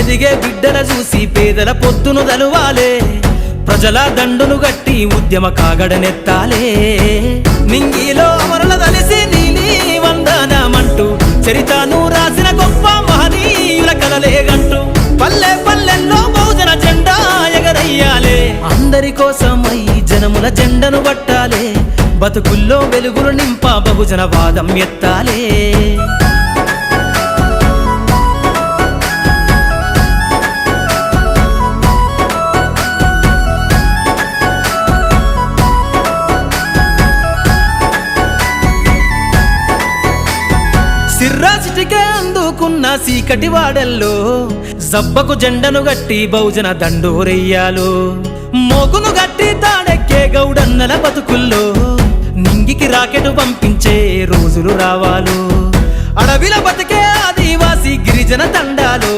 ఎదిగే బిడ్డల చూసి పేదల పొత్తును దలువాలే ప్రజల దండును గట్టి ఉద్యమ కాగడనెత్తాలే నింగిలో అమరుల దలిసి నీలి వందనమంటూ చరితను రాసిన గొప్ప మహనీయుల కలలేగంటూ పల్లె పల్లెల్లో బహుజన జెండా ఎగరయ్యాలే అందరి కోసమై జనముల జెండను పట్టాలే బతుకుల్లో వెలుగులు నింప బహుజన వాదం ఎత్తాలే సిర్రాసిటికే అందుకున్న సీకటి వాడల్లో జబ్బకు జెండను గట్టి బహుజన దండోరెయ్యాలు మోగును గట్టి తాడెక్కే గౌడన్నల బతుకుల్లో నింగికి రాకెట్ పంపించే రోజులు రావాలు అడవిల బతికే ఆదివాసి గిరిజన తండాలు